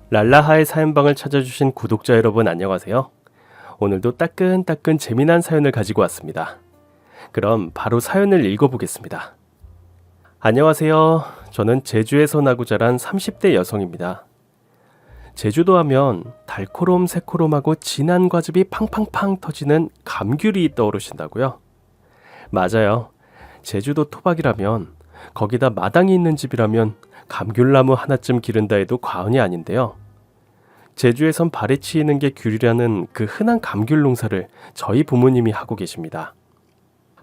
랄라하의 사연방을 찾아주신 구독자 여러분 안녕하세요. 오늘도 따끈따끈 재미난 사연을 가지고 왔습니다. 그럼 바로 사연을 읽어보겠습니다. 안녕하세요. 저는 제주에서 나고 자란 30대 여성입니다. 제주도 하면 달코롬 새코롬하고 진한 과즙이 팡팡팡 터지는 감귤이 떠오르신다고요? 맞아요. 제주도 토박이라면, 거기다 마당이 있는 집이라면 감귤나무 하나쯤 기른다 해도 과언이 아닌데요. 제주에선 발에 치이는 게 귤이라는 그 흔한 감귤 농사를 저희 부모님이 하고 계십니다.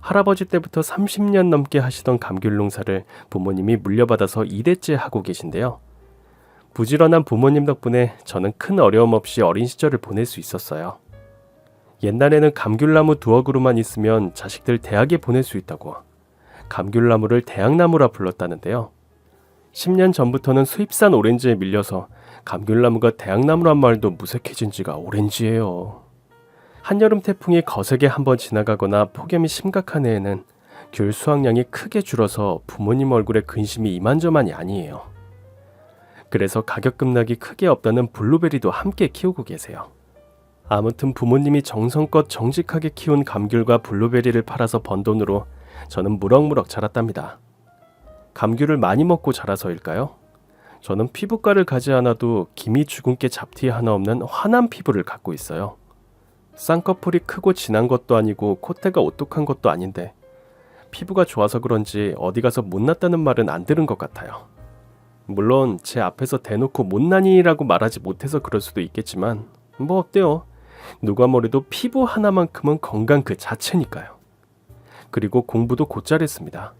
할아버지 때부터 30년 넘게 하시던 감귤 농사를 부모님이 물려받아서 2대째 하고 계신데요. 부지런한 부모님 덕분에 저는 큰 어려움 없이 어린 시절을 보낼 수 있었어요. 옛날에는 감귤나무 두어 그루만 있으면 자식들 대학에 보낼 수 있다고 감귤나무를 대학나무라 불렀다는데요. 10년 전부터는 수입산 오렌지에 밀려서 감귤나무가 대학나무란 말도 무색해진 지가 오렌지예요. 한여름 태풍이 거세게 한번 지나가거나 폭염이 심각한 해에는 귤 수확량이 크게 줄어서 부모님 얼굴에 근심이 이만저만이 아니에요. 그래서 가격 급락이 크게 없다는 블루베리도 함께 키우고 계세요. 아무튼 부모님이 정성껏 정직하게 키운 감귤과 블루베리를 팔아서 번 돈으로 저는 무럭무럭 자랐답니다. 감귤을 많이 먹고 자라서일까요? 저는 피부과를 가지 않아도 기미 주근깨 잡티 하나 없는 환한 피부를 갖고 있어요. 쌍꺼풀이 크고 진한 것도 아니고 콧대가 오똑한 것도 아닌데 피부가 좋아서 그런지 어디 가서 못났다는 말은 안 들은 것 같아요. 물론 제 앞에서 대놓고 못난이라고 말하지 못해서 그럴 수도 있겠지만 뭐 어때요? 누가 뭐래도 피부 하나만큼은 건강 그 자체니까요. 그리고 공부도 곧잘 했습니다.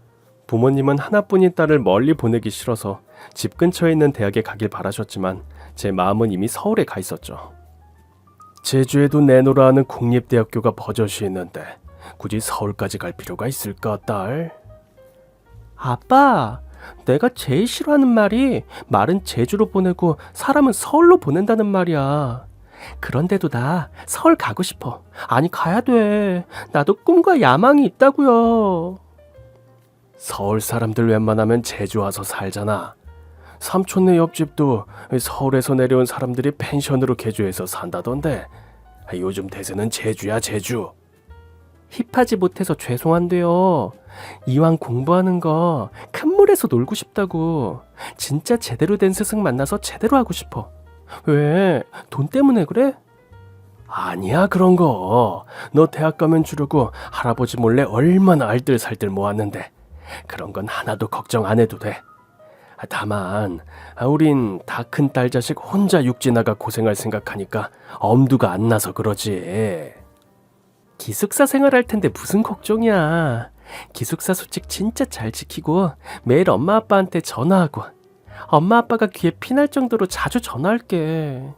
부모님은 하나뿐인 딸을 멀리 보내기 싫어서 집 근처에 있는 대학에 가길 바라셨지만 제 마음은 이미 서울에 가 있었죠. 제주에도 내놓으라 하는 국립대학교가 버젓이 있는데 굳이 서울까지 갈 필요가 있을까, 딸? 아빠, 내가 제일 싫어하는 말이 말은 제주로 보내고 사람은 서울로 보낸다는 말이야. 그런데도 나 서울 가고 싶어. 아니 가야 돼. 나도 꿈과 야망이 있다고요. 서울 사람들 웬만하면 제주 와서 살잖아. 삼촌네 옆집도 서울에서 내려온 사람들이 펜션으로 개조해서 산다던데. 요즘 대세는 제주야, 제주. 힙하지 못해서 죄송한데요. 이왕 공부하는 거 큰 물에서 놀고 싶다고. 진짜 제대로 된 스승 만나서 제대로 하고 싶어. 왜? 돈 때문에 그래? 아니야, 그런 거. 너 대학 가면 주려고 할아버지 몰래 얼마나 알뜰살뜰 모았는데 그런 건 하나도 걱정 안 해도 돼. 다만 우린 다 큰 딸 자식 혼자 육지 나가 고생할 생각하니까 엄두가 안 나서 그러지. 기숙사 생활할 텐데 무슨 걱정이야. 기숙사 수칙 진짜 잘 지키고 매일 엄마 아빠한테 전화하고 엄마 아빠가 귀에 피날 정도로 자주 전화할게.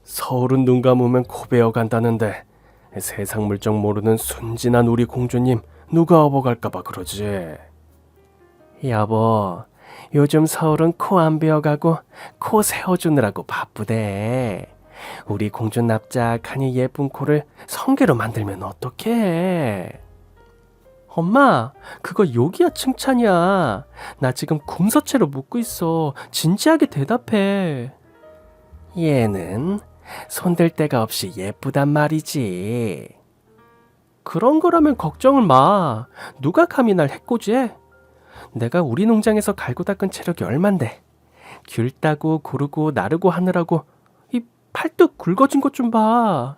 서울은 눈 감으면 코 베어 간다는데 세상 물정 모르는 순진한 우리 공주님 누가 업어갈까봐 그러지. 여보, 요즘 서울은 코 안 베어가고 코 세워주느라고 바쁘대. 우리 공주 납작하니 예쁜 코를 성게로 만들면 어떡해. 엄마, 그거 욕이야 칭찬이야. 나 지금 궁서체로 묻고 있어. 진지하게 대답해. 얘는 손댈 데가 없이 예쁘단 말이지. 그런 거라면 걱정을 마. 누가 감히 날 해코지해? 내가 우리 농장에서 갈고 닦은 체력이 얼만데. 귤 따고 고르고 나르고 하느라고 이 팔뚝 굵어진 것 좀 봐.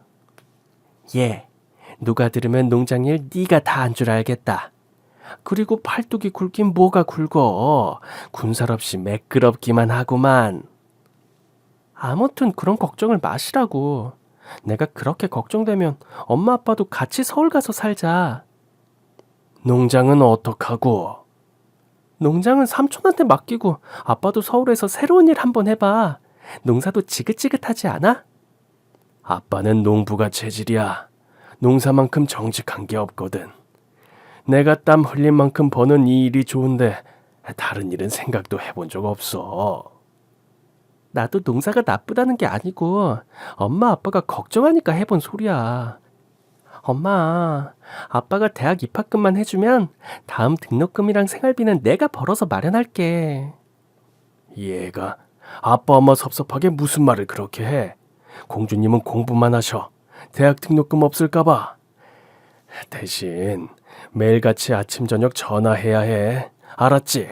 얘, 누가 들으면 농장일 네가 다 한 줄 알겠다. 그리고 팔뚝이 굵긴 뭐가 굵어. 군살 없이 매끄럽기만 하구만. 아무튼 그런 걱정을 마시라고. 내가 그렇게 걱정되면 엄마 아빠도 같이 서울 가서 살자. 농장은 어떡하고? 농장은 삼촌한테 맡기고 아빠도 서울에서 새로운 일 한번 해봐. 농사도 지긋지긋하지 않아? 아빠는 농부가 체질이야. 농사만큼 정직한 게 없거든. 내가 땀 흘린 만큼 버는 이 일이 좋은데 다른 일은 생각도 해본 적 없어. 나도 농사가 나쁘다는 게 아니고 엄마 아빠가 걱정하니까 해본 소리야. 엄마, 아빠가 대학 입학금만 해주면 다음 등록금이랑 생활비는 내가 벌어서 마련할게. 얘가 아빠 엄마 섭섭하게 무슨 말을 그렇게 해? 공주님은 공부만 하셔. 대학 등록금 없을까봐. 대신 매일같이 아침 저녁 전화해야 해. 알았지?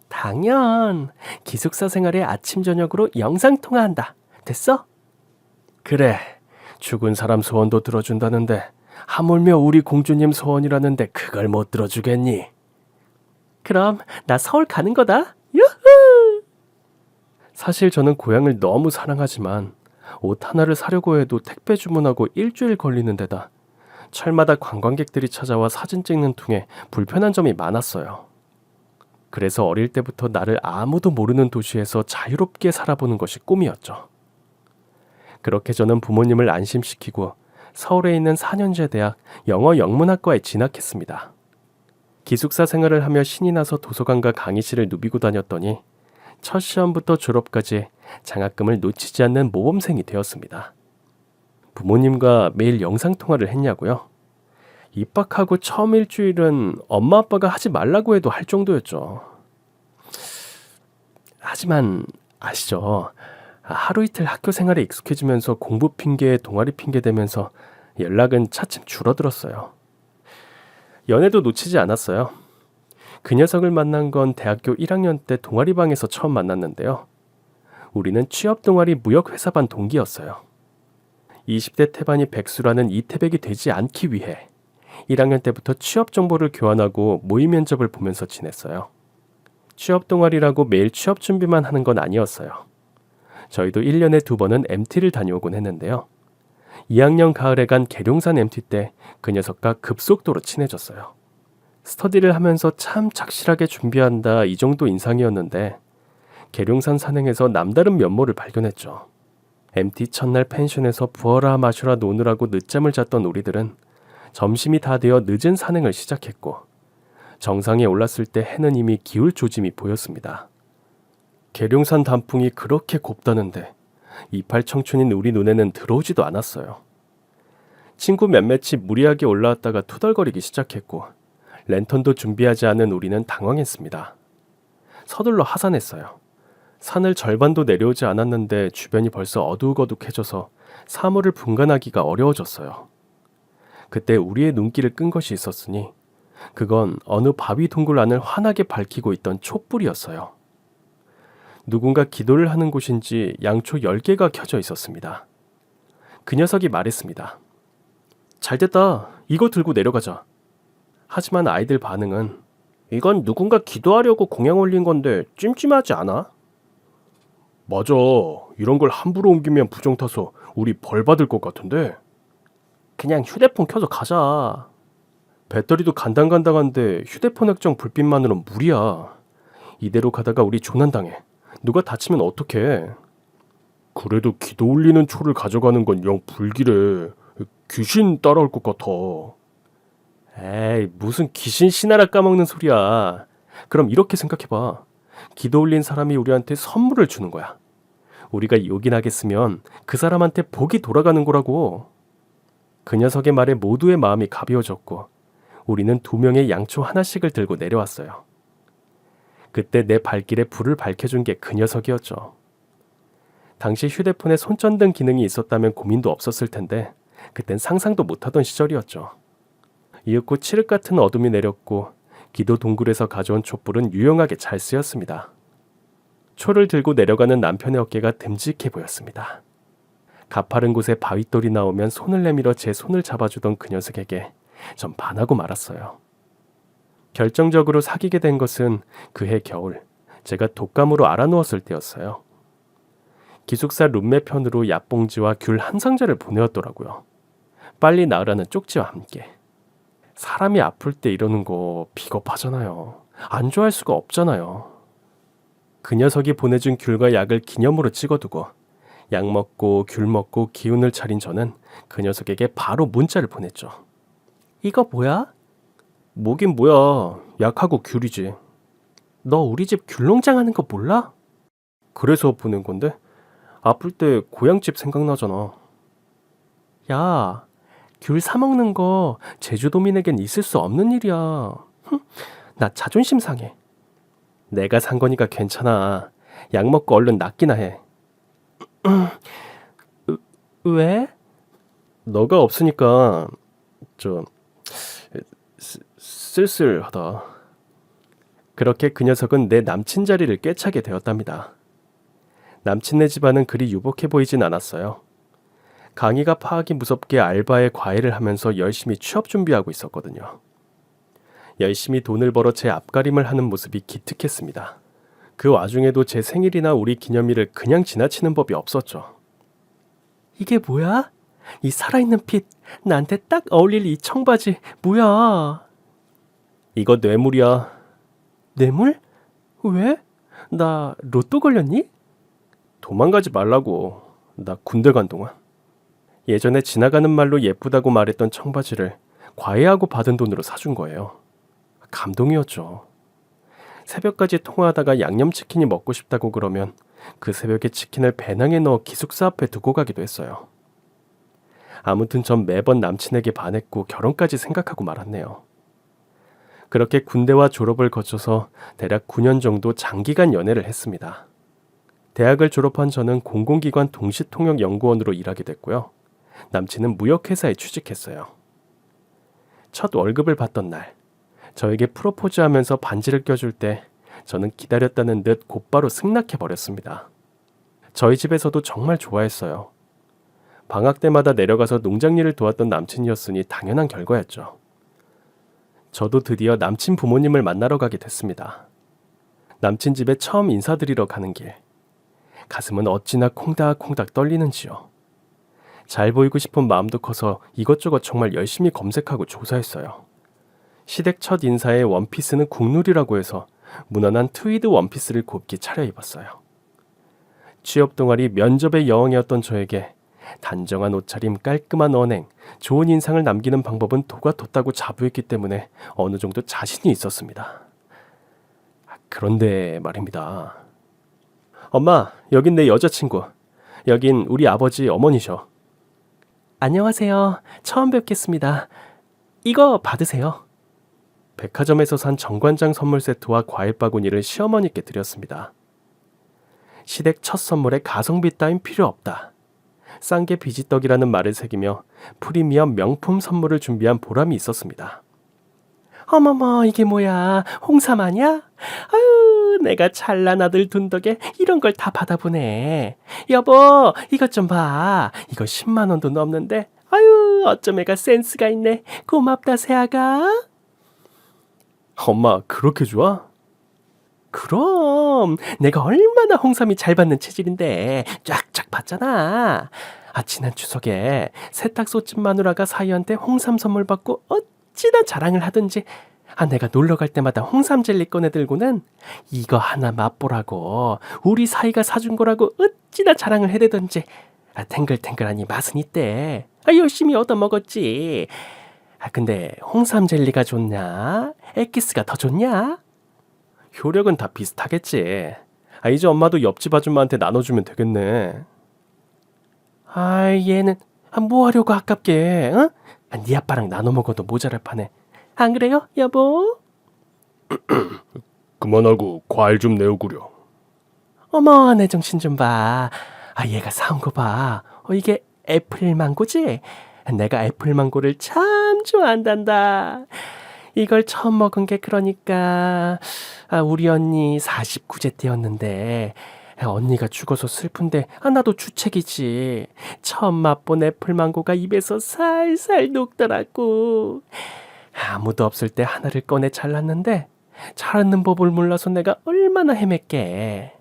당연. 기숙사 생활에 아침 저녁으로 영상통화한다. 됐어? 그래. 죽은 사람 소원도 들어준다는데 하물며 우리 공주님 소원이라는데 그걸 못 들어주겠니? 그럼 나 서울 가는 거다. 유후! 사실 저는 고향을 너무 사랑하지만 옷 하나를 사려고 해도 택배 주문하고 일주일 걸리는 데다 철마다 관광객들이 찾아와 사진 찍는 통에 불편한 점이 많았어요. 그래서 어릴 때부터 나를 아무도 모르는 도시에서 자유롭게 살아보는 것이 꿈이었죠. 그렇게 저는 부모님을 안심시키고 서울에 있는 4년제 대학 영어 영문학과에 진학했습니다. 기숙사 생활을 하며 신이 나서 도서관과 강의실을 누비고 다녔더니 첫 시험부터 졸업까지 장학금을 놓치지 않는 모범생이 되었습니다. 부모님과 매일 영상통화를 했냐고요? 입학하고 처음 일주일은 엄마 아빠가 하지 말라고 해도 할 정도였죠. 하지만 아시죠? 하루 이틀 학교 생활에 익숙해지면서 공부 핑계, 동아리 핑계 대면서 연락은 차츰 줄어들었어요. 연애도 놓치지 않았어요. 그 녀석을 만난 건 대학교 1학년 때 동아리방에서 처음 만났는데요. 우리는 취업 동아리 무역회사반 동기였어요. 20대 태반이 백수라는 이태백이 되지 않기 위해 1학년 때부터 취업 정보를 교환하고 모의 면접을 보면서 지냈어요. 취업 동아리라고 매일 취업 준비만 하는 건 아니었어요. 저희도 1년에 2번은 MT를 다녀오곤 했는데요. 2학년 가을에 간 계룡산 MT 때 그 녀석과 급속도로 친해졌어요. 스터디를 하면서 참 착실하게 준비한다 이 정도 인상이었는데 계룡산 산행에서 남다른 면모를 발견했죠. MT 첫날 펜션에서 부어라 마셔라 노느라고 늦잠을 잤던 우리들은 점심이 다 되어 늦은 산행을 시작했고 정상에 올랐을 때 해는 이미 기울 조짐이 보였습니다. 계룡산 단풍이 그렇게 곱다는데 이팔 청춘인 우리 눈에는 들어오지도 않았어요. 친구 몇몇이 무리하게 올라왔다가 투덜거리기 시작했고 랜턴도 준비하지 않은 우리는 당황했습니다. 서둘러 하산했어요. 산을 절반도 내려오지 않았는데 주변이 벌써 어두우거둑해져서 사물을 분간하기가 어려워졌어요. 그때 우리의 눈길을 끈 것이 있었으니 그건 어느 바위 동굴 안을 환하게 밝히고 있던 촛불이었어요. 누군가 기도를 하는 곳인지 양초 10개가 켜져 있었습니다. 그 녀석이 말했습니다. 잘됐다. 이거 들고 내려가자. 하지만 아이들 반응은 이건 누군가 기도하려고 공양 올린 건데 찜찜하지 않아? 맞아. 이런 걸 함부로 옮기면 부정 타서 우리 벌 받을 것 같은데. 그냥 휴대폰 켜서 가자. 배터리도 간당간당한데 휴대폰 액정 불빛만으론 무리야. 이대로 가다가 우리 조난당해. 누가 다치면 어떡해. 그래도 기도 올리는 초를 가져가는 건 영 불길해. 귀신 따라올 것 같아. 에이, 무슨 귀신 신하라 까먹는 소리야. 그럼 이렇게 생각해봐. 기도 올린 사람이 우리한테 선물을 주는 거야. 우리가 요긴하겠으면 그 사람한테 복이 돌아가는 거라고. 그 녀석의 말에 모두의 마음이 가벼워졌고 우리는 2명의 양초 하나씩을 들고 내려왔어요. 그때 내 발길에 불을 밝혀준 게 그 녀석이었죠. 당시 휴대폰에 손전등 기능이 있었다면 고민도 없었을 텐데 그땐 상상도 못하던 시절이었죠. 이윽고 칠흑 같은 어둠이 내렸고 기도 동굴에서 가져온 촛불은 유용하게 잘 쓰였습니다. 초를 들고 내려가는 남편의 어깨가 듬직해 보였습니다. 가파른 곳에 바윗돌이 나오면 손을 내밀어 제 손을 잡아주던 그 녀석에게 전 반하고 말았어요. 결정적으로 사귀게 된 것은 그해 겨울 제가 독감으로 알아누웠을 때였어요. 기숙사 룸메 편으로 약봉지와 귤 한 상자를 보내었더라고요. 빨리 나으라는 쪽지와 함께. 사람이 아플 때 이러는 거 비겁하잖아요. 안 좋아할 수가 없잖아요. 그 녀석이 보내준 귤과 약을 기념으로 찍어두고 약 먹고 귤 먹고 기운을 차린 저는 그 녀석에게 바로 문자를 보냈죠. 이거 뭐야? 뭐긴 뭐야. 약하고 귤이지. 너 우리 집 귤농장 하는 거 몰라? 그래서 보낸 건데 아플 때 고향집 생각나잖아. 야, 귤 사 먹는 거 제주도민에겐 있을 수 없는 일이야. 나 자존심 상해. 내가 산 거니까 괜찮아. 약 먹고 얼른 낫기나 해. 왜? 너가 없으니까 좀 쓸쓸하다. 그렇게 그 녀석은 내 남친 자리를 꿰차게 되었답니다. 남친네 집안은 그리 유복해 보이진 않았어요. 강의가 파악이 무섭게 알바에 과외를 하면서 열심히 취업 준비하고 있었거든요. 열심히 돈을 벌어 제 앞가림을 하는 모습이 기특했습니다. 그 와중에도 제 생일이나 우리 기념일을 그냥 지나치는 법이 없었죠. 이게 뭐야? 이 살아있는 핏, 나한테 딱 어울릴 이 청바지, 뭐야? 이거 뇌물이야. 뇌물? 왜? 나 로또 걸렸니? 도망가지 말라고. 나 군대 간 동안. 예전에 지나가는 말로 예쁘다고 말했던 청바지를 과외하고 받은 돈으로 사준 거예요. 감동이었죠. 새벽까지 통화하다가 양념치킨이 먹고 싶다고 그러면 그 새벽에 치킨을 배낭에 넣어 기숙사 앞에 두고 가기도 했어요. 아무튼 전 매번 남친에게 반했고 결혼까지 생각하고 말았네요. 그렇게 군대와 졸업을 거쳐서 대략 9년 정도 장기간 연애를 했습니다. 대학을 졸업한 저는 공공기관 동시통역연구원으로 일하게 됐고요. 남친은 무역회사에 취직했어요. 첫 월급을 받던 날, 저에게 프로포즈하면서 반지를 껴줄 때 저는 기다렸다는 듯 곧바로 승낙해버렸습니다. 저희 집에서도 정말 좋아했어요. 방학 때마다 내려가서 농장일을 도왔던 남친이었으니 당연한 결과였죠. 저도 드디어 남친 부모님을 만나러 가게 됐습니다. 남친 집에 처음 인사드리러 가는 길. 가슴은 어찌나 콩닥콩닥 떨리는지요. 잘 보이고 싶은 마음도 커서 이것저것 정말 열심히 검색하고 조사했어요. 시댁 첫 인사에 원피스는 국룰이라고 해서 무난한 트위드 원피스를 곱게 차려입었어요. 취업 동아리 면접의 여왕이었던 저에게 단정한 옷차림, 깔끔한 언행, 좋은 인상을 남기는 방법은 도가 돋다고 자부했기 때문에 어느 정도 자신이 있었습니다. 그런데 말입니다. 엄마, 여긴 내 여자친구. 여긴 우리 아버지 어머니셔. 안녕하세요. 처음 뵙겠습니다. 이거 받으세요. 백화점에서 산 정관장 선물 세트와 과일 바구니를 시어머니께 드렸습니다. 시댁 첫 선물에 가성비 따윈 필요 없다. 싼 게 비지떡이라는 말을 새기며 프리미엄 명품 선물을 준비한 보람이 있었습니다. 어머머, 이게 뭐야? 홍삼 아냐? 아유, 내가 잘난 아들 둔 덕에 이런 걸 다 받아보네. 여보, 이것 좀 봐. 이거 10만 원도 넘는데. 아유, 어쩜 애가 센스가 있네. 고맙다, 새아가. 엄마, 그렇게 좋아? 그럼 내가 얼마나 홍삼이 잘 받는 체질인데 쫙쫙 받잖아. 지난 추석에 세탁소집 마누라가 사위한테 홍삼 선물 받고 어찌나 자랑을 하든지 내가 놀러 갈 때마다 홍삼 젤리 꺼내 들고는 이거 하나 맛보라고 우리 사위가 사준 거라고 어찌나 자랑을 해대던지 탱글탱글하니 맛은 있대. 열심히 얻어먹었지. 근데 홍삼 젤리가 좋냐? 엑기스가 더 좋냐? 효력은 다 비슷하겠지. 이제 엄마도 옆집 아줌마한테 나눠주면 되겠네. 얘는 뭐 하려고 아깝게, 응? 네 아빠랑 나눠 먹어도 모자랄 판에. 안 그래요, 여보? 그만하고 과일 좀 내어구려. 어머, 내 정신 좀 봐. 얘가 사온 거 봐. 이게 애플망고지? 내가 애플망고를 참 좋아한단다. 이걸 처음 먹은 게 그러니까 우리 언니 49세 때였는데 언니가 죽어서 슬픈데 나도 주책이지. 처음 맛본 애플망고가 입에서 살살 녹더라고. 아무도 없을 때 하나를 꺼내 잘랐는데 자르는 법을 몰라서 내가 얼마나 헤맸게.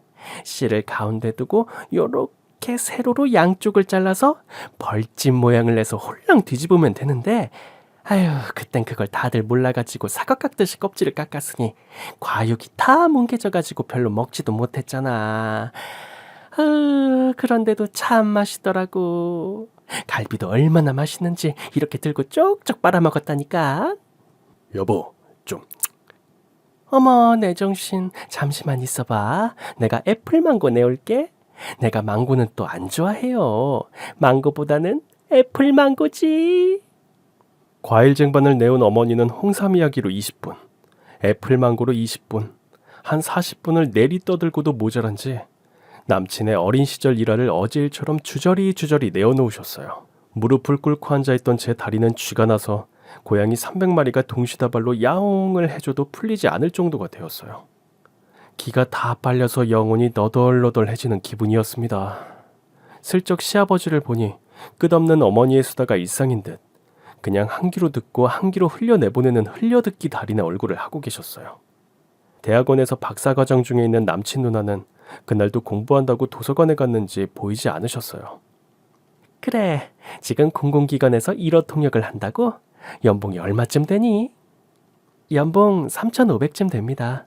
씨를 가운데 두고 요렇게 세로로 양쪽을 잘라서 벌집 모양을 내서 홀랑 뒤집으면 되는데 그땐 그걸 다들 몰라가지고 사과 깎듯이 껍질을 깎았으니 과육이 다 뭉개져가지고 별로 먹지도 못했잖아. 그런데도 참 맛있더라고. 갈비도 얼마나 맛있는지 이렇게 들고 쪽쪽 빨아먹었다니까. 여보, 좀. 어머, 내 정신. 잠시만 있어봐. 내가 애플망고 내올게. 내가 망고는 또 안 좋아해요. 망고보다는 애플망고지. 과일 쟁반을 내온 어머니는 홍삼 이야기로 20분, 애플망고로 20분, 한 40분을 내리 떠들고도 모자란지 남친의 어린 시절 일화를 어제 일처럼 주저리 내어놓으셨어요. 무릎을 꿇고 앉아있던 제 다리는 쥐가 나서 고양이 300마리가 동시다발로 야옹을 해줘도 풀리지 않을 정도가 되었어요. 기가 다 빨려서 영혼이 너덜너덜해지는 기분이었습니다. 슬쩍 시아버지를 보니 끝없는 어머니의 수다가 일상인 듯 그냥 한 귀로 듣고 한 귀로 흘려내보내는 흘려듣기 달인의 얼굴을 하고 계셨어요. 대학원에서 박사과정 중에 있는 남친 누나는 그날도 공부한다고 도서관에 갔는지 보이지 않으셨어요. 그래, 지금 공공기관에서 1호 통역을 한다고? 연봉이 얼마쯤 되니? 연봉 3,500쯤 됩니다.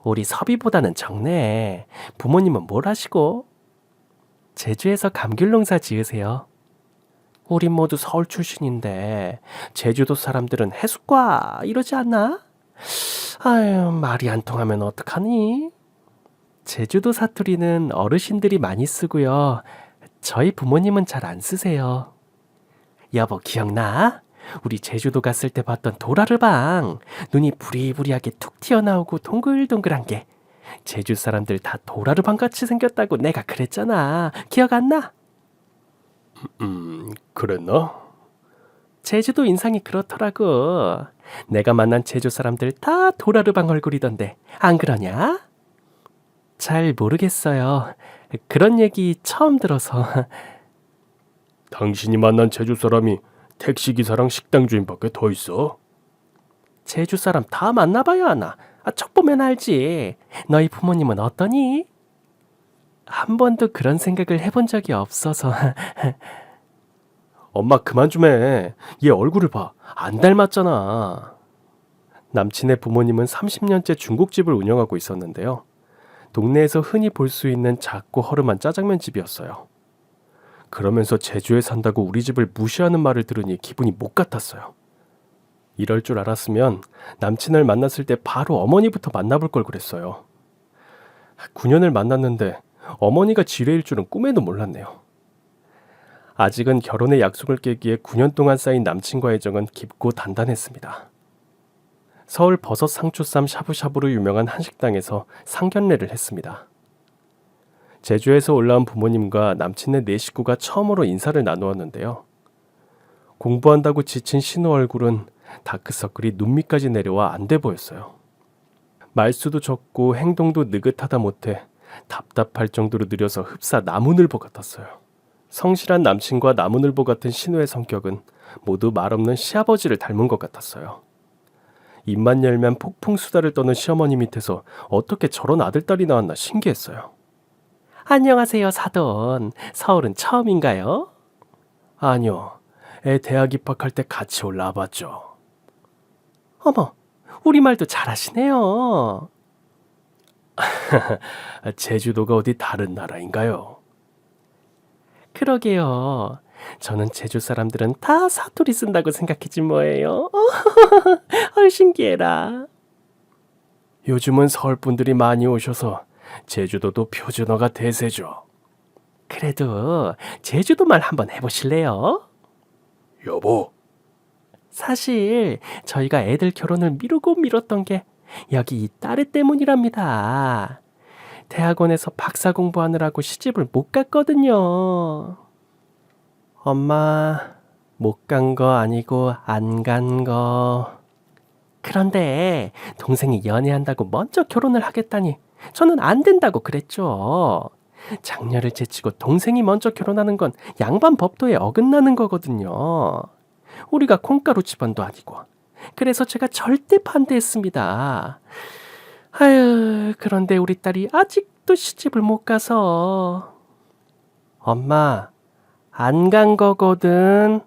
우리 섭이보다는 적네. 부모님은 뭘 하시고? 제주에서 감귤농사 지으세요. 우린 모두 서울 출신인데 제주도 사람들은 해수과 이러지 않나? 아유, 말이 안 통하면 어떡하니? 제주도 사투리는 어르신들이 많이 쓰고요. 저희 부모님은 잘 안 쓰세요. 여보, 기억나? 우리 제주도 갔을 때 봤던 도라르방. 눈이 부리부리하게 툭 튀어나오고 동글동글한 게. 제주 사람들 다 도라르방 같이 생겼다고 내가 그랬잖아. 기억 안 나? 그랬나? 제주도 인상이 그렇더라고. 내가 만난 제주 사람들 다 도라르방 얼굴이던데 안 그러냐? 잘 모르겠어요. 그런 얘기 처음 들어서. 당신이 만난 제주 사람이 택시기사랑 식당 주인밖에 더 있어? 제주 사람 다 만나봐야 하나? 척 보면 알지. 너희 부모님은 어떠니? 한 번도 그런 생각을 해본 적이 없어서. 엄마 그만 좀 해. 얘 얼굴을 봐. 안 닮았잖아. 남친의 부모님은 30년째 중국집을 운영하고 있었는데요. 동네에서 흔히 볼 수 있는 작고 허름한 짜장면 집이었어요. 그러면서 제주에 산다고 우리 집을 무시하는 말을 들으니 기분이 못 같았어요. 이럴 줄 알았으면 남친을 만났을 때 바로 어머니부터 만나볼 걸 그랬어요. 9년을 만났는데 어머니가 지뢰일 줄은 꿈에도 몰랐네요. 아직은 결혼의 약속을 깨기에 9년 동안 쌓인 남친과의 정은 깊고 단단했습니다. 서울 버섯 상추쌈 샤브샤브로 유명한 한식당에서 상견례를 했습니다. 제주에서 올라온 부모님과 남친의 네 식구가 처음으로 인사를 나누었는데요. 공부한다고 지친 신우 얼굴은 다크서클이 눈 밑까지 내려와 안 돼 보였어요. 말수도 적고 행동도 느긋하다 못해 답답할 정도로 느려서 흡사 나무늘보 같았어요. 성실한 남친과 나무늘보 같은 신우의 성격은 모두 말없는 시아버지를 닮은 것 같았어요. 입만 열면 폭풍 수다를 떠는 시어머니 밑에서 어떻게 저런 아들딸이 나왔나 신기했어요. 안녕하세요, 사돈. 서울은 처음인가요? 아니요. 애 대학 입학할 때 같이 올라와 봤죠. 어머, 우리말도 잘하시네요. 제주도가 어디 다른 나라인가요? 그러게요. 저는 제주 사람들은 다 사투리 쓴다고 생각했지 뭐예요. 신기해라. 요즘은 서울 분들이 많이 오셔서 제주도도 표준어가 대세죠. 그래도 제주도 말 한번 해보실래요? 여보, 사실 저희가 애들 결혼을 미루고 미뤘던 게 여기 이 딸애 때문이랍니다. 대학원에서 박사 공부하느라고 시집을 못 갔거든요. 엄마, 못 간 거 아니고 안 간 거. 그런데 동생이 연애한다고 먼저 결혼을 하겠다니 저는 안 된다고 그랬죠. 장녀를 제치고 동생이 먼저 결혼하는 건 양반 법도에 어긋나는 거거든요. 우리가 콩가루 집안도 아니고. 그래서 제가 절대 반대했습니다. 아유, 그런데 우리 딸이 아직도 시집을 못 가서. 엄마, 안 간 거거든.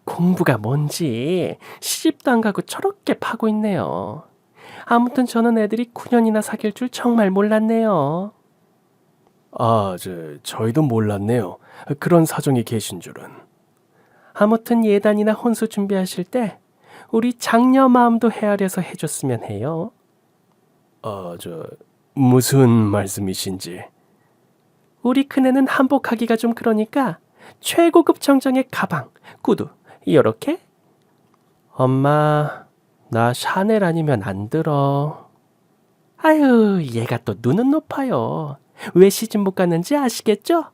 공부가 뭔지 시집도 안 가고 저렇게 파고 있네요. 아무튼 저는 애들이 9년이나 사귈 줄 정말 몰랐네요. 저희도 몰랐네요. 그런 사정이 계신 줄은. 아무튼 예단이나 혼수 준비하실 때 우리 장녀 마음도 헤아려서 해줬으면 해요. 무슨 말씀이신지. 우리 큰애는 한복하기가 좀 그러니까 최고급 정장의 가방, 구두 이렇게. 엄마, 나 샤넬 아니면 안 들어. 아유, 얘가 또 눈은 높아요. 왜 시집 못 갔는지 아시겠죠?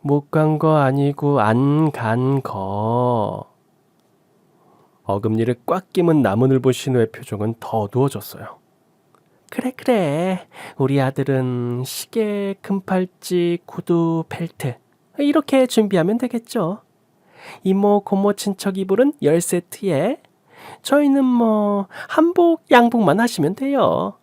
못 간 거 아니고 안 간 거. 어금니를 꽉 끼문 나무늘보 신우의 표정은 더 어두워졌어요. 그래. 우리 아들은 시계, 금팔찌, 구두, 벨트 이렇게 준비하면 되겠죠. 이모, 고모, 친척 이불은 10세트에 저희는 뭐 한복, 양복만 하시면 돼요.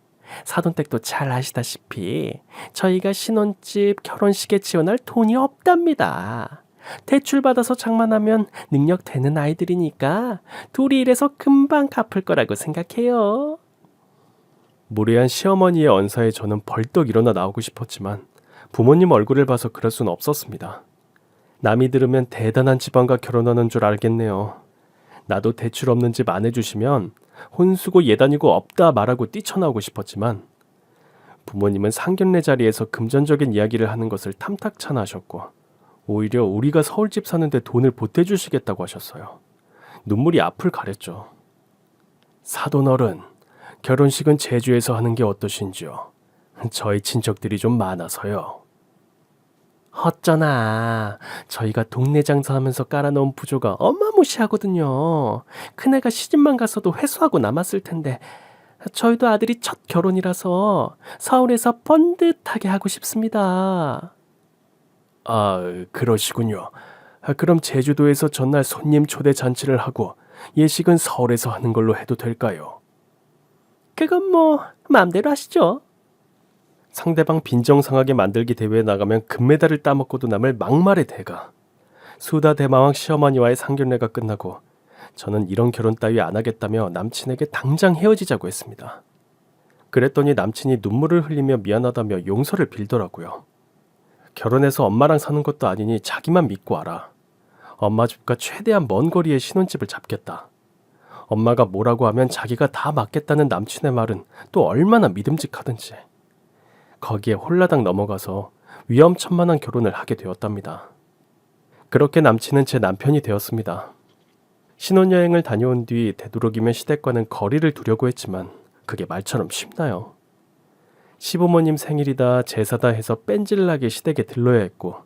사돈댁도 잘 아시다시피 저희가 신혼집, 결혼식에 지원할 돈이 없답니다. 대출 받아서 장만하면 능력 되는 아이들이니까 둘이 일해서 금방 갚을 거라고 생각해요. 무례한 시어머니의 언사에 저는 벌떡 일어나 나오고 싶었지만 부모님 얼굴을 봐서 그럴 수는 없었습니다. 남이 들으면 대단한 집안과 결혼하는 줄 알겠네요. 나도 대출 없는 집 안 해주시면 혼수고 예단이고 없다 말하고 뛰쳐나오고 싶었지만 부모님은 상견례 자리에서 금전적인 이야기를 하는 것을 탐탁찮아 하셨고 오히려 우리가 서울집 사는데 돈을 보태주시겠다고 하셨어요. 눈물이 앞을 가렸죠. 사돈어른, 결혼식은 제주에서 하는 게 어떠신지요? 저희 친척들이 좀 많아서요. 어쩌나 저희가 동네 장사하면서 깔아놓은 부조가 어마무시하거든요. 큰애가 시집만 갔어도 회수하고 남았을 텐데 저희도 아들이 첫 결혼이라서 서울에서 번듯하게 하고 싶습니다. 아, 그러시군요. 그럼 제주도에서 전날 손님 초대 잔치를 하고 예식은 서울에서 하는 걸로 해도 될까요? 그건 뭐 마음대로 하시죠. 상대방 빈정상하게 만들기 대회에 나가면 금메달을 따먹고도 남을 막말의 대가. 수다 대마왕 시어머니와의 상견례가 끝나고 저는 이런 결혼 따위 안 하겠다며 남친에게 당장 헤어지자고 했습니다. 그랬더니 남친이 눈물을 흘리며 미안하다며 용서를 빌더라고요. 결혼해서 엄마랑 사는 것도 아니니 자기만 믿고 와라. 엄마 집과 최대한 먼 거리에 신혼집을 잡겠다. 엄마가 뭐라고 하면 자기가 다 맡겠다는 남친의 말은 또 얼마나 믿음직하든지. 거기에 홀라당 넘어가서 위험천만한 결혼을 하게 되었답니다. 그렇게 남친은 제 남편이 되었습니다. 신혼여행을 다녀온 뒤 되도록이면 시댁과는 거리를 두려고 했지만 그게 말처럼 쉽나요? 시부모님 생일이다 제사다 해서 뺀질나게 시댁에 들러야 했고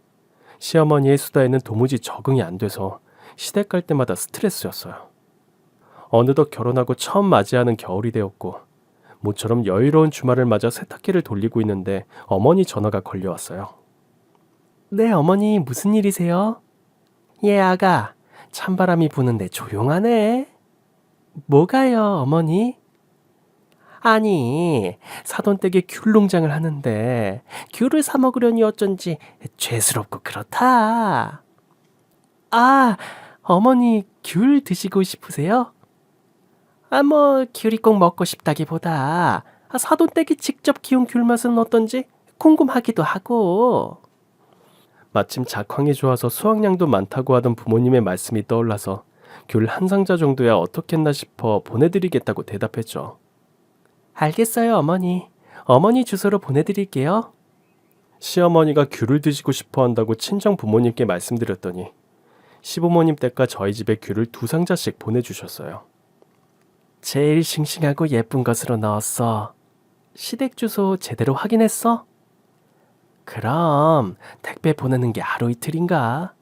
시어머니의 수다에는 도무지 적응이 안 돼서 시댁 갈 때마다 스트레스였어요. 어느덧 결혼하고 처음 맞이하는 겨울이 되었고 모처럼 여유로운 주말을 맞아 세탁기를 돌리고 있는데 어머니 전화가 걸려왔어요. 네, 어머니 무슨 일이세요? 예, 아가. 찬바람이 부는데 조용하네. 뭐가요, 어머니? 아니, 사돈댁에 귤 농장을 하는데 귤을 사 먹으려니 어쩐지 죄스럽고 그렇다. 아, 어머니 귤 드시고 싶으세요? 뭐 귤이 꼭 먹고 싶다기보다 사돈댁이 직접 키운 귤 맛은 어떤지 궁금하기도 하고. 마침 작황이 좋아서 수확량도 많다고 하던 부모님의 말씀이 떠올라서 귤 한 상자 정도야 어떻겠나 싶어 보내드리겠다고 대답했죠. 알겠어요, 어머니. 어머니 주소로 보내드릴게요. 시어머니가 귤을 드시고 싶어 한다고 친정 부모님께 말씀드렸더니 시부모님 댁과 저희 집에 귤을 2상자씩 보내주셨어요. 제일 싱싱하고 예쁜 것으로 넣었어. 시댁 주소 제대로 확인했어? 그럼 택배 보내는 게 하루 이틀인가?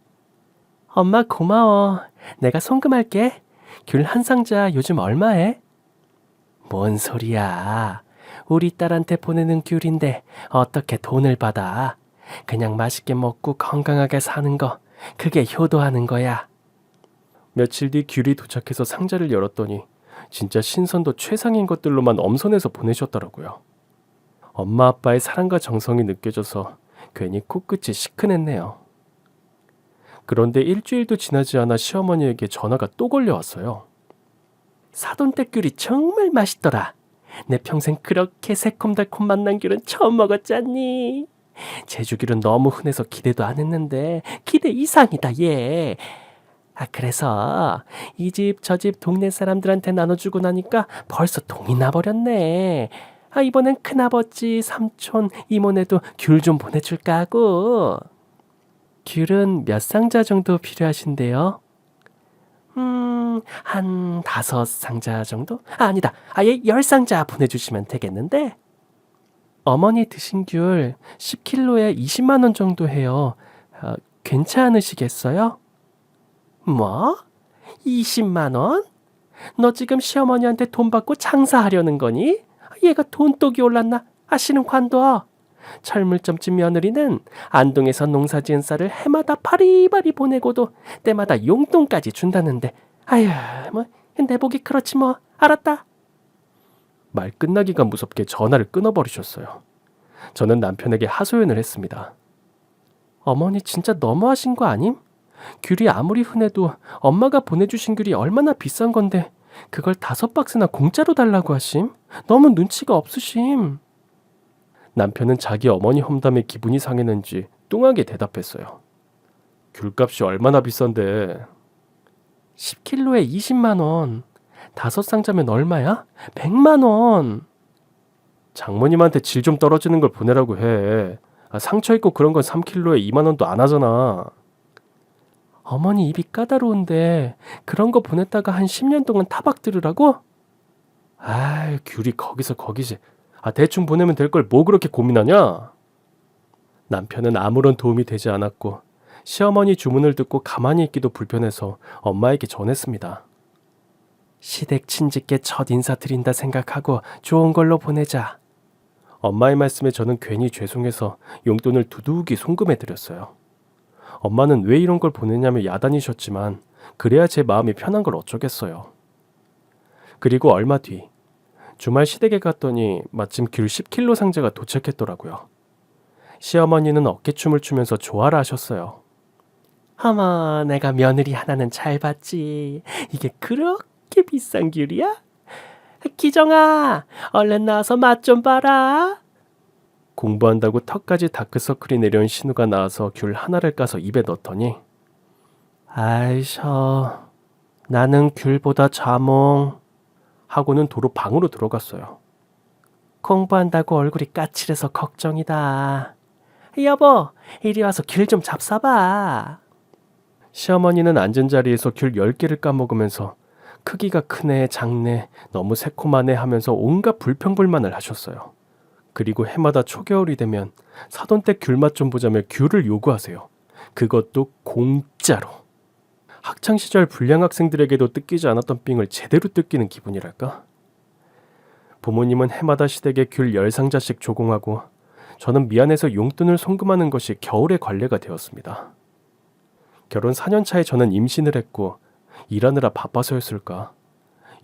엄마 고마워. 내가 송금할게. 귤 한 상자 요즘 얼마해? 뭔 소리야. 우리 딸한테 보내는 귤인데 어떻게 돈을 받아. 그냥 맛있게 먹고 건강하게 사는 거, 그게 효도하는 거야. 며칠 뒤 귤이 도착해서 상자를 열었더니 진짜 신선도 최상인 것들로만 엄선해서 보내셨더라고요. 엄마 아빠의 사랑과 정성이 느껴져서 괜히 코끝이 시큰했네요. 그런데 일주일도 지나지 않아 시어머니에게 전화가 또 걸려왔어요. 사돈댁 귤이 정말 맛있더라. 내 평생 그렇게 새콤달콤 맛난 귤은 처음 먹었잖니. 제주 귤은 너무 흔해서 기대도 안 했는데 기대 이상이다 얘. 그래서 이 집 저 집 동네 사람들한테 나눠주고 나니까 벌써 동이 나버렸네. 이번엔 큰아버지, 삼촌, 이모네도 귤 좀 보내줄까 하고. 귤은 몇 상자 정도 필요하신데요? 한 5상자 정도? 아니다. 아예 10상자 보내주시면 되겠는데? 어머니 드신 귤 10kg에 20만 원 정도 해요. 괜찮으시겠어요? 뭐? 20만 원? 너 지금 시어머니한테 돈 받고 장사하려는 거니? 얘가 돈독이 올랐나? 아씨는 관둬. 철물점집 며느리는 안동에서 농사지은 쌀을 해마다 바리바리 보내고도 때마다 용돈까지 준다는데 아휴 뭐 내 보기 그렇지 뭐. 알았다. 말 끝나기가 무섭게 전화를 끊어버리셨어요. 저는 남편에게 하소연을 했습니다. 어머니 진짜 너무하신 거 아님? 귤이 아무리 흔해도 엄마가 보내주신 귤이 얼마나 비싼 건데 그걸 5박스나 공짜로 달라고 하심? 너무 눈치가 없으심. 남편은 자기 어머니 험담에 기분이 상했는지 뚱하게 대답했어요. 귤값이 얼마나 비싼데. 10kg에 20만 원. 5상자면 얼마야? 100만 원. 장모님한테 질 좀 떨어지는 걸 보내라고 해. 상처 있고 그런 건 3kg에 2만 원도 안 하잖아. 어머니 입이 까다로운데 그런 거 보냈다가 한 10년 동안 타박 들으라고? 아이, 귤이 거기서 거기지. 대충 보내면 될 걸 뭐 그렇게 고민하냐? 남편은 아무런 도움이 되지 않았고 시어머니 주문을 듣고 가만히 있기도 불편해서 엄마에게 전했습니다. 시댁 친직께 첫 인사 드린다 생각하고 좋은 걸로 보내자. 엄마의 말씀에 저는 괜히 죄송해서 용돈을 두둑이 송금해 드렸어요. 엄마는 왜 이런 걸 보내냐며 야단이셨지만 그래야 제 마음이 편한 걸 어쩌겠어요. 그리고 얼마 뒤 주말 시댁에 갔더니 마침 귤 10kg 상자가 도착했더라고요. 시어머니는 어깨춤을 추면서 좋아라 하셨어요. 어머, 내가 며느리 하나는 잘 봤지. 이게 그렇게 비싼 귤이야? 기정아, 얼른 나와서 맛 좀 봐라. 공부한다고 턱까지 다크서클이 내려온 신우가 나와서 귤 하나를 까서 입에 넣더니 아이셔, 나는 귤보다 자몽. 하고는 도로 방으로 들어갔어요. 공부한다고 얼굴이 까칠해서 걱정이다. 여보, 이리 와서 귤 좀 잡숴봐. 시어머니는 앉은 자리에서 귤 10개를 까먹으면서 크기가 크네 작네 너무 새콤하네 하면서 온갖 불평불만을 하셨어요. 그리고 해마다 초겨울이 되면 사돈댁 귤맛 좀 보자며 귤을 요구하세요. 그것도 공짜로. 학창시절 불량 학생들에게도 뜯기지 않았던 삥을 제대로 뜯기는 기분이랄까? 부모님은 해마다 시댁에 귤 10상자씩 조공하고 저는 미안해서 용돈을 송금하는 것이 겨울의 관례가 되었습니다. 결혼 4년 차에 저는 임신을 했고 일하느라 바빠서였을까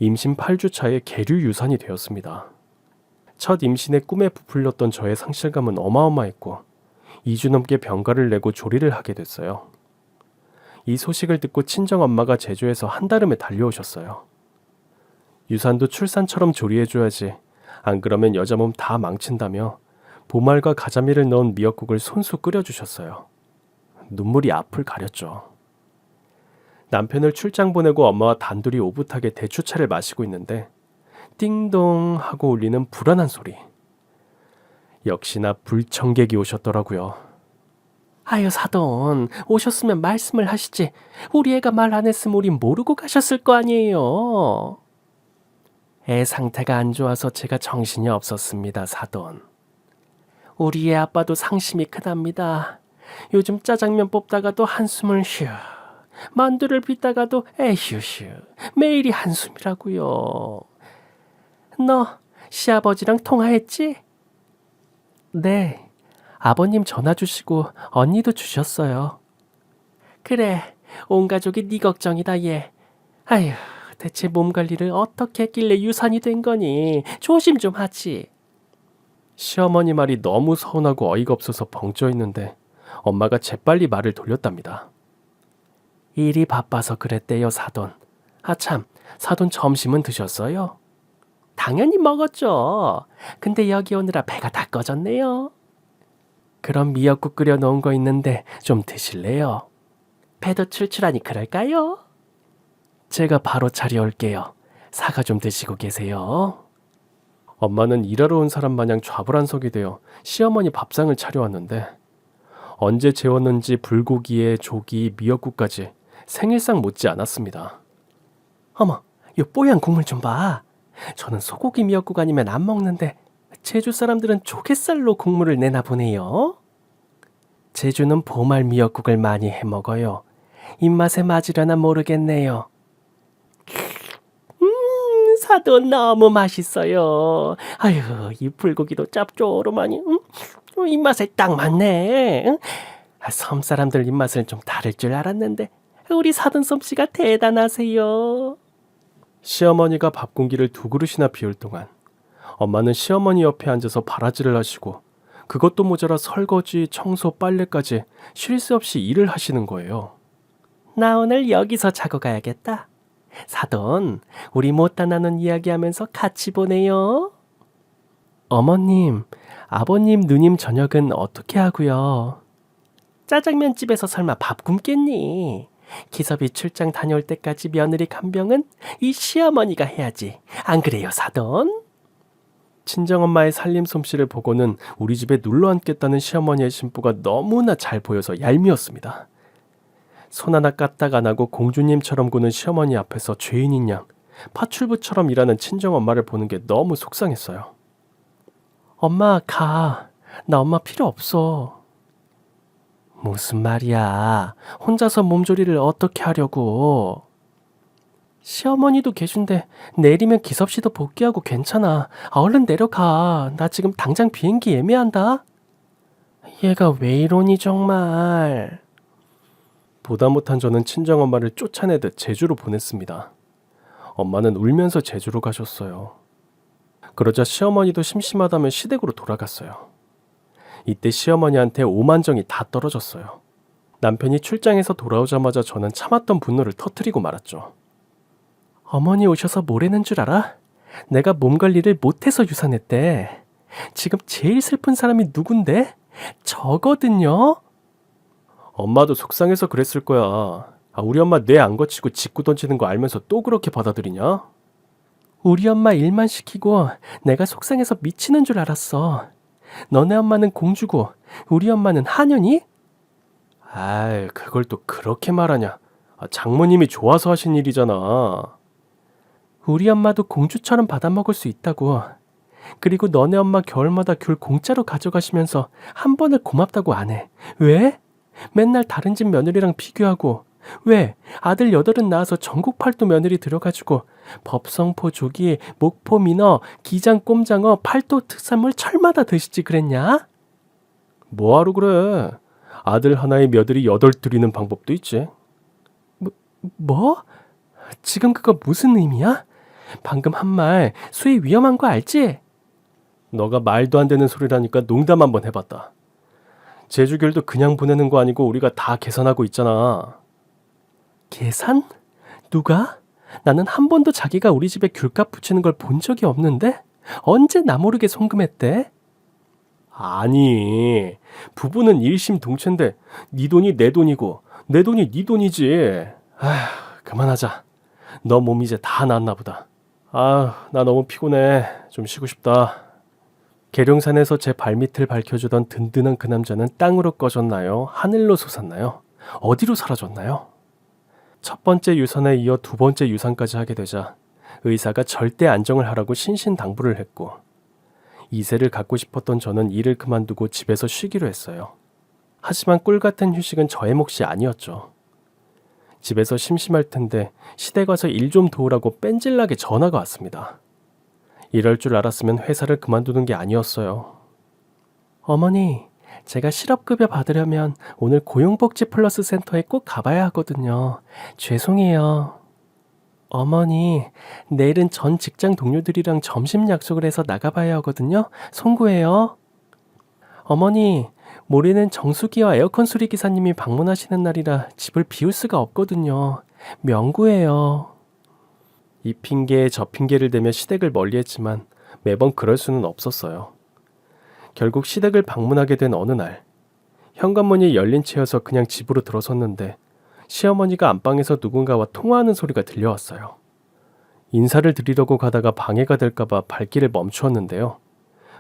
임신 8주 차에 계류 유산이 되었습니다. 첫 임신에 꿈에 부풀렸던 저의 상실감은 어마어마했고 2주 넘게 병가를 내고 조리를 하게 됐어요. 이 소식을 듣고 친정엄마가 제주에서 한달음에 달려오셨어요. 유산도 출산처럼 조리해줘야지 안 그러면 여자 몸 다 망친다며 보말과 가자미를 넣은 미역국을 손수 끓여주셨어요. 눈물이 앞을 가렸죠. 남편을 출장 보내고 엄마와 단둘이 오붓하게 대추차를 마시고 있는데 띵동 하고 울리는 불안한 소리. 역시나 불청객이 오셨더라고요. 아유 사돈, 오셨으면 말씀을 하시지. 우리 애가 말 안 했으면 우린 모르고 가셨을 거 아니에요. 애 상태가 안 좋아서 제가 정신이 없었습니다, 사돈. 우리 애 아빠도 상심이 크답니다. 요즘 짜장면 뽑다가도 한숨을 휴, 만두를 빚다가도 에휴휴, 매일이 한숨이라고요. 너 시아버지랑 통화했지? 네. 아버님 전화 주시고 언니도 주셨어요. 그래, 온 가족이 네 걱정이다 얘. 아휴, 대체 몸 관리를 어떻게 했길래 유산이 된 거니? 조심 좀 하지. 시어머니 말이 너무 서운하고 어이가 없어서 벙쪄 있는데 엄마가 재빨리 말을 돌렸답니다. 일이 바빠서 그랬대요, 사돈. 아참, 사돈 점심은 드셨어요? 당연히 먹었죠. 근데 여기 오느라 배가 다 꺼졌네요. 그럼 미역국 끓여 놓은 거 있는데 좀 드실래요? 배도 출출하니 그럴까요? 제가 바로 차려올게요. 사과 좀 드시고 계세요. 엄마는 일하러 온 사람 마냥 좌불안석이 되어 시어머니 밥상을 차려왔는데 언제 재웠는지 불고기에 조기, 미역국까지 생일상 못지 않았습니다. 어머, 요 뽀얀 국물 좀 봐. 저는 소고기 미역국 아니면 안 먹는데 제주 사람들은 조갯살로 국물을 내나 보네요. 제주는 보말 미역국을 많이 해먹어요. 입맛에 맞으려나 모르겠네요. 사돈 너무 맛있어요. 아유, 이 불고기도 짭조름하니 입맛에 딱 맞네. 응? 섬 사람들 입맛은 좀 다를 줄 알았는데 우리 사돈 솜씨가 대단하세요. 시어머니가 밥 공기를 2그릇이나 비울 동안 엄마는 시어머니 옆에 앉아서 바라지를 하시고 그것도 모자라 설거지, 청소, 빨래까지 쉴 새 없이 일을 하시는 거예요. 나 오늘 여기서 자고 가야겠다. 사돈, 우리 못다 나눈 이야기하면서 같이 보내요. 어머님, 아버님, 누님 저녁은 어떻게 하고요? 짜장면 집에서 설마 밥 굶겠니? 기섭이 출장 다녀올 때까지 며느리 간병은 이 시어머니가 해야지. 안 그래요, 사돈? 친정엄마의 살림 솜씨를 보고는 우리 집에 눌러 앉겠다는 시어머니의 심보가 너무나 잘 보여서 얄미웠습니다. 손 하나 까딱 안 하고 공주님처럼 구는 시어머니 앞에서 죄인인 양 파출부처럼 일하는 친정엄마를 보는 게 너무 속상했어요. 엄마 가. 나 엄마 필요 없어. 무슨 말이야. 혼자서 몸조리를 어떻게 하려고. 시어머니도 계신데 내일이면 기섭씨도 복귀하고 괜찮아. 얼른 내려가. 나 지금 당장 비행기 예매한다. 얘가 왜 이러니 정말. 보다 못한 저는 친정엄마를 쫓아내듯 제주로 보냈습니다. 엄마는 울면서 제주로 가셨어요. 그러자 시어머니도 심심하다며 시댁으로 돌아갔어요. 이때 시어머니한테 오만정이 다 떨어졌어요. 남편이 출장에서 돌아오자마자 저는 참았던 분노를 터뜨리고 말았죠. 어머니 오셔서 뭐라는 줄 알아? 내가 몸 관리를 못해서 유산했대. 지금 제일 슬픈 사람이 누군데? 저거든요. 엄마도 속상해서 그랬을 거야. 우리 엄마 뇌 안 거치고 짓고 던지는 거 알면서 또 그렇게 받아들이냐? 우리 엄마 일만 시키고 내가 속상해서 미치는 줄 알았어. 너네 엄마는 공주고 우리 엄마는 하녀니? 아이, 그걸 또 그렇게 말하냐. 장모님이 좋아서 하신 일이잖아. 우리 엄마도 공주처럼 받아먹을 수 있다고. 그리고 너네 엄마 겨울마다 귤 공짜로 가져가시면서 한 번을 고맙다고 안 해. 왜? 맨날 다른 집 며느리랑 비교하고. 왜? 아들 8은 낳아서 전국 팔도 며느리 들어가지고 법성포 조기, 목포 민어, 기장 꼼장어, 팔도 특산물 철마다 드시지 그랬냐? 뭐하러 그래. 아들 하나에 며느리 8 들이는 방법도 있지. 뭐? 지금 그거 무슨 의미야? 방금 한 말 수위 위험한 거 알지? 너가 말도 안 되는 소리라니까 농담 한번 해봤다. 제주귤도 그냥 보내는 거 아니고 우리가 다 계산하고 있잖아. 계산? 누가? 나는 한 번도 자기가 우리 집에 귤값 붙이는 걸 본 적이 없는데? 언제 나 모르게 송금했대? 아니, 부부는 일심동체인데 네 돈이 내 돈이고 내 돈이 네 돈이지. 아휴, 그만하자. 너 몸 이제 다 나았나 보다. 나 너무 피곤해. 좀 쉬고 싶다. 계룡산에서 제 발밑을 밝혀주던 든든한 그 남자는 땅으로 꺼졌나요? 하늘로 솟았나요? 어디로 사라졌나요? 첫 번째 유산에 이어 2번째 유산까지 하게 되자 의사가 절대 안정을 하라고 신신당부를 했고, 이세를 갖고 싶었던 저는 일을 그만두고 집에서 쉬기로 했어요. 하지만 꿀 같은 휴식은 저의 몫이 아니었죠. 집에서 심심할 텐데 시댁 와서 일 좀 도우라고 뺀질나게 전화가 왔습니다. 이럴 줄 알았으면 회사를 그만두는 게 아니었어요. 어머니, 제가 실업급여 받으려면 오늘 고용복지 플러스 센터에 꼭 가봐야 하거든요. 죄송해요. 어머니, 내일은 전 직장 동료들이랑 점심 약속을 해서 나가봐야 하거든요. 송구해요. 어머니, 모레는 정수기와 에어컨 수리 기사님이 방문하시는 날이라 집을 비울 수가 없거든요. 명구해요. 이 핑계에 저 핑계를 대며 시댁을 멀리했지만 매번 그럴 수는 없었어요. 결국 시댁을 방문하게 된 어느 날, 현관문이 열린 채여서 그냥 집으로 들어섰는데 시어머니가 안방에서 누군가와 통화하는 소리가 들려왔어요. 인사를 드리려고 가다가 방해가 될까봐 발길을 멈추었는데요.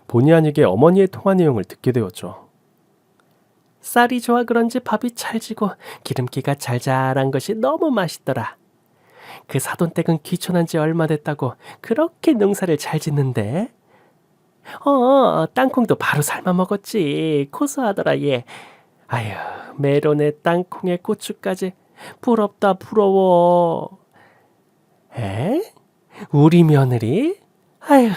본의 아니게 어머니의 통화 내용을 듣게 되었죠. 쌀이 좋아 그런지 밥이 찰지고 기름기가 잘잘한 것이 너무 맛있더라. 그 사돈댁은 귀촌한 지 얼마 됐다고 그렇게 농사를 잘 짓는데? 땅콩도 바로 삶아 먹었지. 고소하더라 얘. 아휴, 메론에 땅콩에 고추까지. 부럽다 부러워. 에? 우리 며느리? 아휴,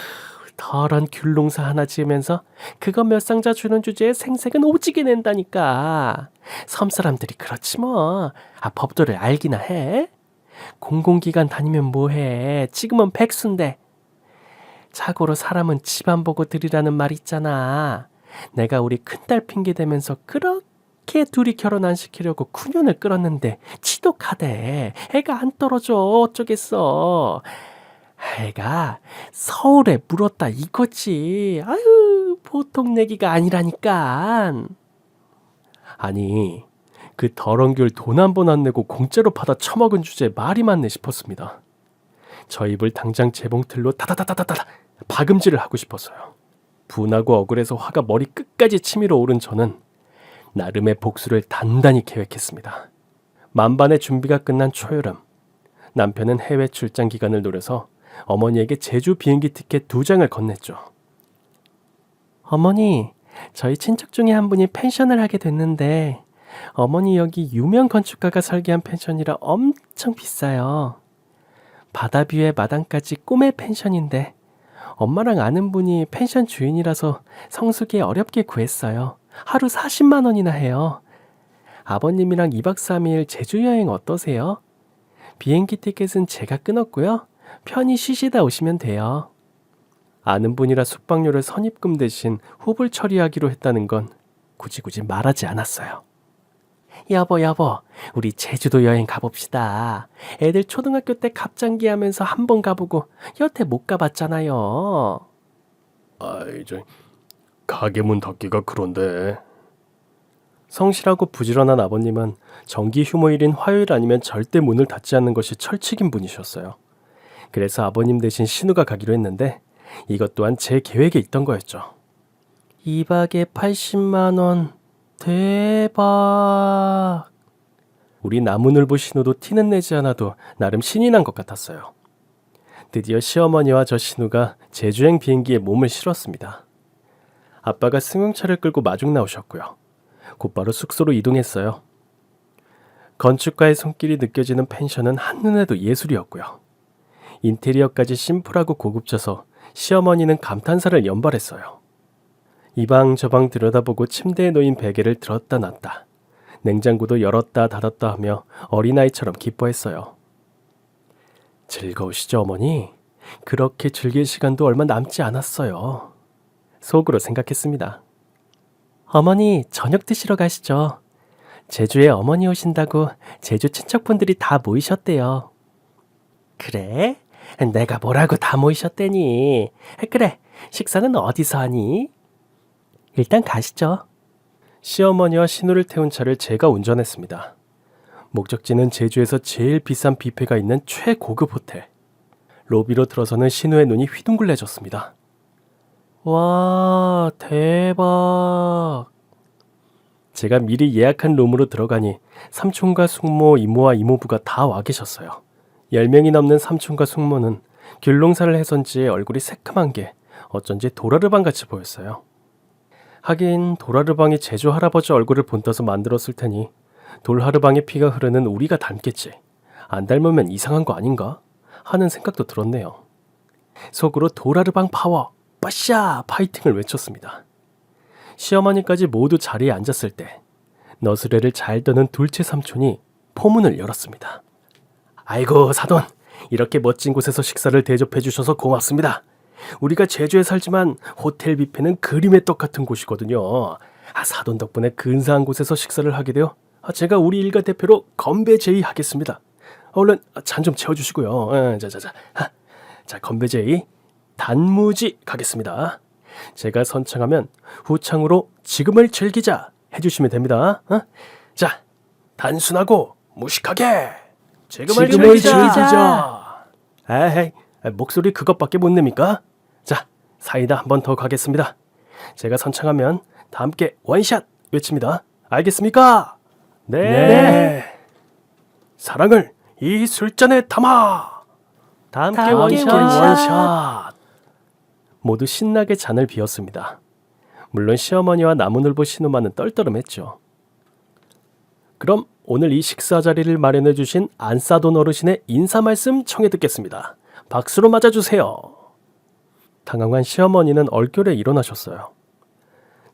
더런 귤농사 하나 지으면서 그거 몇 상자 주는 주제에 생색은 오지게 낸다니까. 섬사람들이 그렇지 뭐. 법도를 알기나 해? 공공기관 다니면 뭐해. 지금은 백수인데. 자고로 사람은 집안 보고 들이라는 말 있잖아. 내가 우리 큰딸 핑계 대면서 그렇게 둘이 결혼 안 시키려고 9년을 끌었는데 지독하대. 애가 안 떨어져. 어쩌겠어. 애가 서울에 물었다 이거지. 아유, 보통 내기가 아니라니까. 아니, 그 더러운 귤 돈 한 번 안 내고 공짜로 받아 처먹은 주제에 말이 많네 싶었습니다. 저 입을 당장 재봉틀로 다다다다다다 박음질을 하고 싶었어요. 분하고 억울해서 화가 머리 끝까지 치밀어 오른 저는 나름의 복수를 단단히 계획했습니다. 만반의 준비가 끝난 초여름, 남편은 해외 출장 기간을 노려서 어머니에게 제주 비행기 티켓 2장을 건넸죠. 어머니, 저희 친척 중에 한 분이 펜션을 하게 됐는데 어머니 여기 유명 건축가가 설계한 펜션이라 엄청 비싸요. 바다 뷰에 마당까지 꿈의 펜션인데 엄마랑 아는 분이 펜션 주인이라서 성수기에 어렵게 구했어요. 하루 40만 원이나 해요. 아버님이랑 2박 3일 제주 여행 어떠세요? 비행기 티켓은 제가 끊었고요. 편히 쉬시다 오시면 돼요. 아는 분이라 숙박료를 선입금 대신 후불 처리하기로 했다는 건 굳이 말하지 않았어요. 여보, 우리 제주도 여행 가봅시다. 애들 초등학교 때 갑장기 하면서 한 번 가보고 여태 못 가봤잖아요. 아이, 가게 문 닫기가 그런데. 성실하고 부지런한 아버님은 정기 휴무일인 화요일 아니면 절대 문을 닫지 않는 것이 철칙인 분이셨어요. 그래서 아버님 대신 신우가 가기로 했는데 이것 또한 제 계획에 있던 거였죠. 2박에 80만 원. 대박. 우리 나무늘보 신우도 티는 내지 않아도 나름 신이 난 것 같았어요. 드디어 시어머니와 저 신우가 제주행 비행기에 몸을 실었습니다. 아빠가 승용차를 끌고 마중 나오셨고요. 곧바로 숙소로 이동했어요. 건축가의 손길이 느껴지는 펜션은 한눈에도 예술이었고요. 인테리어까지 심플하고 고급져서 시어머니는 감탄사를 연발했어요. 이 방 저 방 들여다보고 침대에 놓인 베개를 들었다 놨다. 냉장고도 열었다 닫았다 하며 어린아이처럼 기뻐했어요. 즐거우시죠, 어머니? 그렇게 즐길 시간도 얼마 남지 않았어요. 속으로 생각했습니다. 어머니, 저녁 드시러 가시죠. 제주에 어머니 오신다고 제주 친척분들이 다 모이셨대요. 그래? 내가 뭐라고 다 모이셨대니? 그래, 식사는 어디서 하니? 일단 가시죠. 시어머니와 신우를 태운 차를 제가 운전했습니다. 목적지는 제주에서 제일 비싼 뷔페가 있는 최고급 호텔. 로비로 들어서는 신우의 눈이 휘둥글레졌습니다. 와, 대박. 제가 미리 예약한 룸으로 들어가니 삼촌과 숙모, 이모와 이모부가 다 와 계셨어요. 10명이 넘는 삼촌과 숙모는 귤농사를 해선지 얼굴이 새카만 게 어쩐지 도라르방같이 보였어요. 하긴 도라르방이 제주 할아버지 얼굴을 본떠서 만들었을 테니 돌하르방의 피가 흐르는 우리가 닮겠지. 안 닮으면 이상한 거 아닌가? 하는 생각도 들었네요. 속으로 도라르방 파워, 빠샤 파이팅을 외쳤습니다. 시어머니까지 모두 자리에 앉았을 때 너스레를 잘 떠는 둘째 삼촌이 포문을 열었습니다. 아이고 사돈, 이렇게 멋진 곳에서 식사를 대접해 주셔서 고맙습니다. 우리가 제주에 살지만 호텔 뷔페는 그림의 떡 같은 곳이거든요. 사돈 덕분에 근사한 곳에서 식사를 하게 되어 제가 우리 일가 대표로 건배 제의하겠습니다. 얼른 잔 좀 채워주시고요. 자, 건배 제의 단무지 가겠습니다. 제가 선창하면 후창으로 지금을 즐기자 해주시면 됩니다. 자, 단순하고 무식하게 지금을 즐기자. 에이, 목소리 그것밖에 못 냅니까? 자, 사이다 한 번 더 가겠습니다. 제가 선창하면 다 함께 원샷 외칩니다. 알겠습니까? 네. 사랑을 이 술잔에 담아. 다 함께 원샷. 모두 신나게 잔을 비웠습니다. 물론 시어머니와 나무늘보 신우만은 떨떠름했죠. 그럼 오늘 이 식사 자리를 마련해 주신 안사돈 어르신의 인사 말씀 청해 듣겠습니다. 박수로 맞아주세요. 당황한 시어머니는 얼결에 일어나셨어요.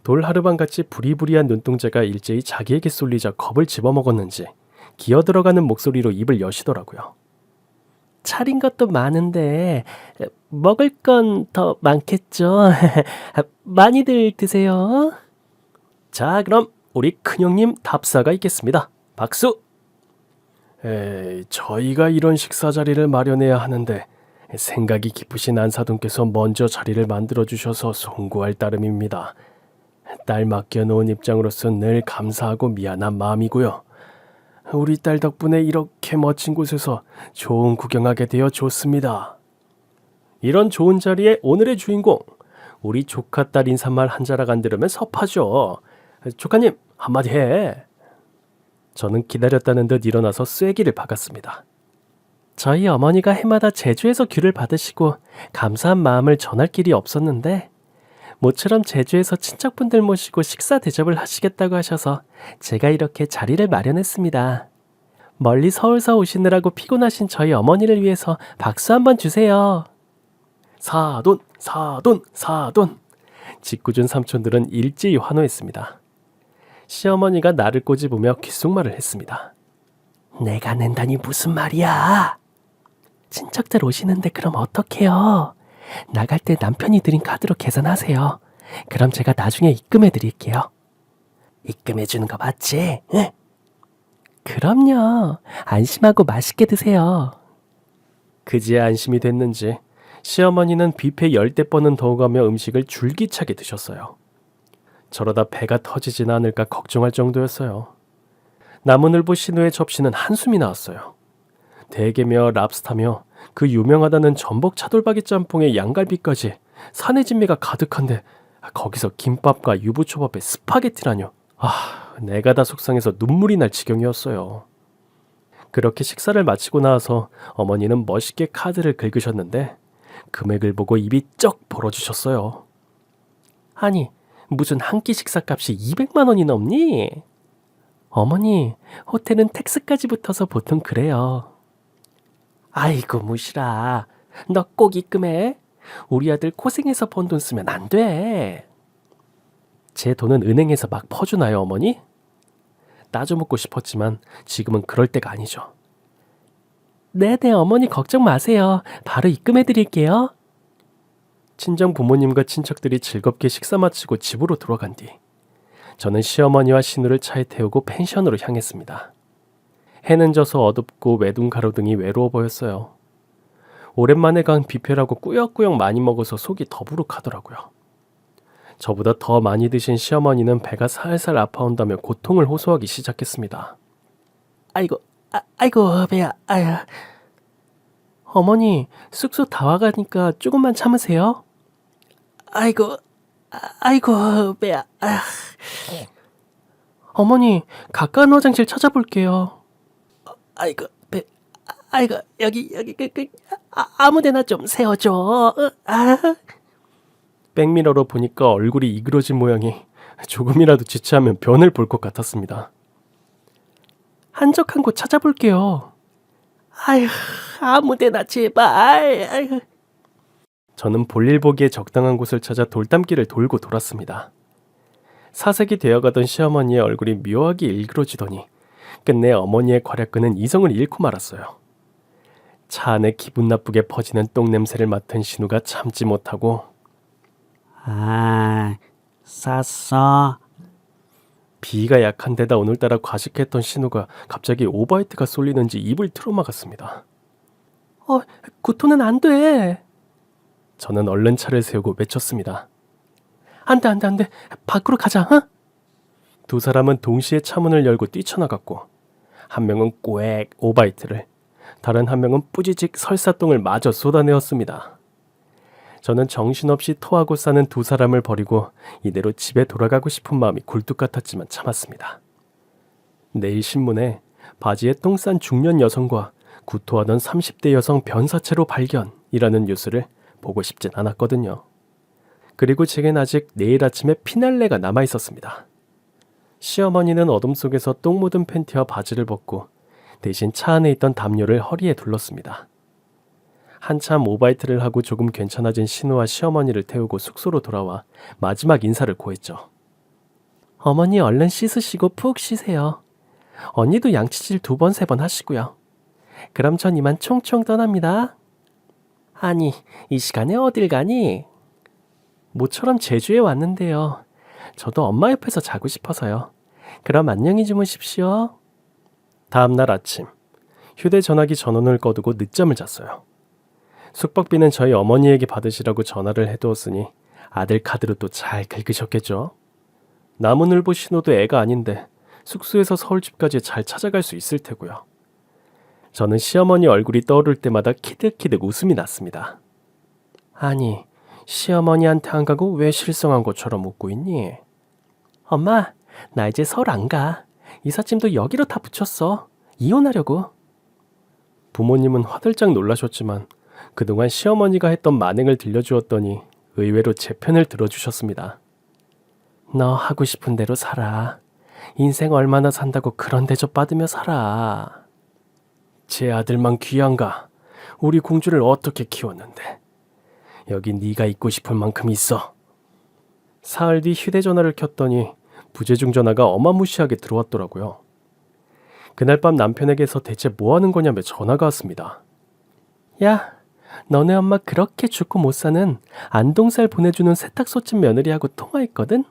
돌 하르방같이 부리부리한 눈동자가 일제히 자기에게 쏠리자 겁을 집어먹었는지 기어들어가는 목소리로 입을 여시더라고요. 차린 것도 많은데 먹을 건 더 많겠죠. 많이들 드세요. 자, 그럼 우리 큰형님 답사가 있겠습니다. 박수! 저희가 이런 식사 자리를 마련해야 하는데 생각이 깊으신 안사돈께서 먼저 자리를 만들어주셔서 송구할 따름입니다. 딸 맡겨놓은 입장으로서 늘 감사하고 미안한 마음이고요. 우리 딸 덕분에 이렇게 멋진 곳에서 좋은 구경하게 되어 좋습니다. 이런 좋은 자리에 오늘의 주인공, 우리 조카 딸 인사말 한 자락 안 들으면 섭하죠. 조카님, 한마디 해. 저는 기다렸다는 듯 일어나서 쐐기를 박았습니다. 저희 어머니가 해마다 제주에서 귤을 받으시고 감사한 마음을 전할 길이 없었는데 모처럼 제주에서 친척분들 모시고 식사 대접을 하시겠다고 하셔서 제가 이렇게 자리를 마련했습니다. 멀리 서울서 오시느라고 피곤하신 저희 어머니를 위해서 박수 한번 주세요. 사돈, 사돈, 사돈. 짓궂은 삼촌들은 일제히 환호했습니다. 시어머니가 나를 꼬집으며 귓속말을 했습니다. 내가 낸다니 무슨 말이야? 친척들 오시는데 그럼 어떡해요? 나갈 때 남편이 드린 카드로 계산하세요. 그럼 제가 나중에 입금해 드릴게요. 입금해 주는 거 맞지? 응? 그럼요. 안심하고 맛있게 드세요. 그지야 안심이 됐는지 시어머니는 뷔페 10대번은 더 가며 음식을 줄기차게 드셨어요. 저러다 배가 터지진 않을까 걱정할 정도였어요. 나무늘보 신우의 접시는 한숨이 나왔어요. 대게며 랍스타며 그 유명하다는 전복 차돌박이 짬뽕에 양갈비까지 산의 진미가 가득한데 거기서 김밥과 유부초밥에 스파게티라뇨. 내가 다 속상해서 눈물이 날 지경이었어요. 그렇게 식사를 마치고 나와서 어머니는 멋있게 카드를 긁으셨는데 금액을 보고 입이 쩍 벌어지셨어요. 아니, 무슨 한 끼 식사값이 200만 원이 넘니? 어머니, 호텔은 텍스까지 붙어서 보통 그래요. 아이고 무시라. 너 꼭 입금해. 우리 아들 고생해서 번 돈 쓰면 안 돼. 제 돈은 은행에서 막 퍼주나요, 어머니? 따져먹고 싶었지만 지금은 그럴 때가 아니죠. 네네, 어머니 걱정 마세요. 바로 입금해 드릴게요. 친정 부모님과 친척들이 즐겁게 식사 마치고 집으로 돌아간 뒤 저는 시어머니와 신우를 차에 태우고 펜션으로 향했습니다. 해는 져서 어둡고 외둥 가로등이 외로워 보였어요. 오랜만에 간 뷔페라고 꾸역꾸역 많이 먹어서 속이 더부룩하더라고요. 저보다 더 많이 드신 시어머니는 배가 살살 아파온다며 고통을 호소하기 시작했습니다. 아이고 배야. 아유. 어머니, 숙소 다 와가니까 조금만 참으세요. 아이고 배야. 아유. 어머니, 가까운 화장실 찾아볼게요. 아이고 여기 아무데나 좀 세워줘. 백미러로 보니까 얼굴이 이그러진 모양이 조금이라도 지체하면 변을 볼 것 같았습니다. 한적한 곳 찾아볼게요. 아휴, 아무데나 제발. 아휴. 저는 볼일 보기에 적당한 곳을 찾아 돌담길을 돌고 돌았습니다. 사색이 되어가던 시어머니의 얼굴이 묘하게 일그러지더니 끝내 어머니의 괄약근은 이성을 잃고 말았어요. 차 안에 기분 나쁘게 퍼지는 똥냄새를 맡은 신우가 참지 못하고 쌌어. 비가 약한 데다 오늘따라 과식했던 신우가 갑자기 오바이트가 쏠리는지 입을 틀어막았습니다. 구토는 안 돼. 저는 얼른 차를 세우고 외쳤습니다. 안 돼. 밖으로 가자. 어? 두 사람은 동시에 차문을 열고 뛰쳐나갔고 한 명은 꽥 오바이트를, 다른 한 명은 뿌지직 설사똥을 마저 쏟아내었습니다. 저는 정신없이 토하고 싸는 두 사람을 버리고 이대로 집에 돌아가고 싶은 마음이 굴뚝 같았지만 참았습니다. 내일 신문에 바지에 똥 싼 중년 여성과 구토하던 30대 여성 변사체로 발견이라는 뉴스를 보고 싶진 않았거든요. 그리고 제겐 아직 내일 아침에 피날레가 남아 있었습니다. 시어머니는 어둠 속에서 똥 묻은 팬티와 바지를 벗고 대신 차 안에 있던 담요를 허리에 둘렀습니다. 한참 오바이트를 하고 조금 괜찮아진 신우와 시어머니를 태우고 숙소로 돌아와 마지막 인사를 고했죠. 어머니 얼른 씻으시고 푹 쉬세요. 언니도 양치질 2번, 3번 하시고요. 그럼 전 이만 총총 떠납니다. 아니, 이 시간에 어딜 가니? 모처럼 제주에 왔는데요. 저도 엄마 옆에서 자고 싶어서요. 그럼 안녕히 주무십시오. 다음날 아침, 휴대전화기 전원을 꺼두고 늦잠을 잤어요. 숙박비는 저희 어머니에게 받으시라고 전화를 해두었으니 아들 카드로 또 잘 긁으셨겠죠. 나무늘보 신호도 애가 아닌데 숙소에서 서울집까지 잘 찾아갈 수 있을 테고요. 저는 시어머니 얼굴이 떠오를 때마다 키득키득 웃음이 났습니다. 아니, 시어머니한테 안 가고 왜 실성한 것처럼 웃고 있니? 엄마, 나 이제 서울 안 가. 이삿짐도 여기로 다 붙였어. 이혼하려고. 부모님은 화들짝 놀라셨지만 그동안 시어머니가 했던 만행을 들려주었더니 의외로 제 편을 들어주셨습니다. 너 하고 싶은 대로 살아. 인생 얼마나 산다고 그런 대접 받으며 살아. 제 아들만 귀한가? 우리 공주를 어떻게 키웠는데. 여기 네가 있고 싶을 만큼 있어. 사흘 뒤 휴대전화를 켰더니 부재중 전화가 어마무시하게 들어왔더라고요. 그날 밤 남편에게서 대체 뭐 하는 거냐며 전화가 왔습니다. 야, 너네 엄마 그렇게 죽고 못 사는 안동살 보내주는 세탁소집 며느리하고 통화했거든?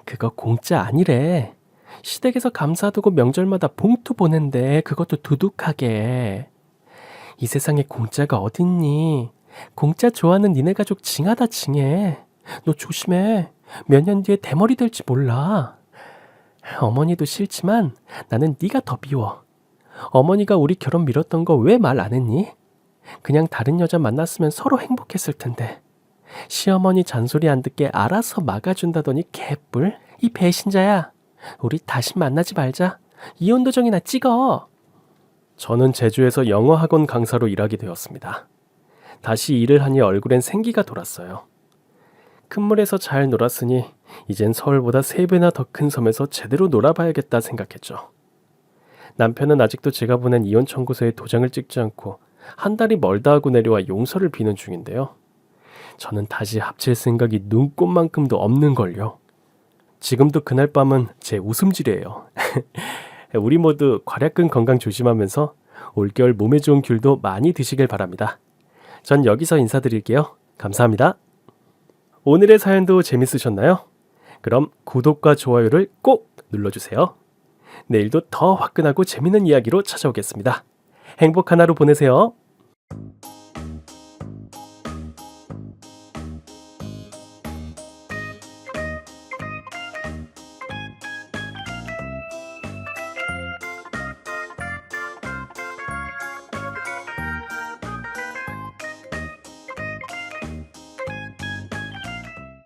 그거 공짜 아니래. 시댁에서 감사하다고 명절마다 봉투 보낸대. 그것도 두둑하게. 이 세상에 공짜가 어딨니? 공짜 좋아하는 니네 가족 징하다 징해. 너 조심해. 몇 년 뒤에 대머리 될지 몰라. 어머니도 싫지만 나는 네가 더 미워. 어머니가 우리 결혼 미뤘던 거 왜 말 안 했니? 그냥 다른 여자 만났으면 서로 행복했을 텐데. 시어머니 잔소리 안 듣게 알아서 막아준다더니 개뿔. 이 배신자야. 우리 다시 만나지 말자. 이혼 도정이나 찍어. 저는 제주에서 영어 학원 강사로 일하게 되었습니다. 다시 일을 하니 얼굴엔 생기가 돌았어요. 큰 물에서 잘 놀았으니 이젠 서울보다 3배나 더 큰 섬에서 제대로 놀아봐야겠다 생각했죠. 남편은 아직도 제가 보낸 이혼 청구서에 도장을 찍지 않고 한 달이 멀다 하고 내려와 용서를 비는 중인데요. 저는 다시 합칠 생각이 눈꼽만큼도 없는걸요. 지금도 그날 밤은 제 웃음질이에요. 우리 모두 괄약근 건강 조심하면서 올겨울 몸에 좋은 귤도 많이 드시길 바랍니다. 전 여기서 인사드릴게요. 감사합니다. 오늘의 사연도 재밌으셨나요? 그럼 구독과 좋아요를 꼭 눌러주세요. 내일도 더 화끈하고 재밌는 이야기로 찾아오겠습니다. 행복한 하루 보내세요.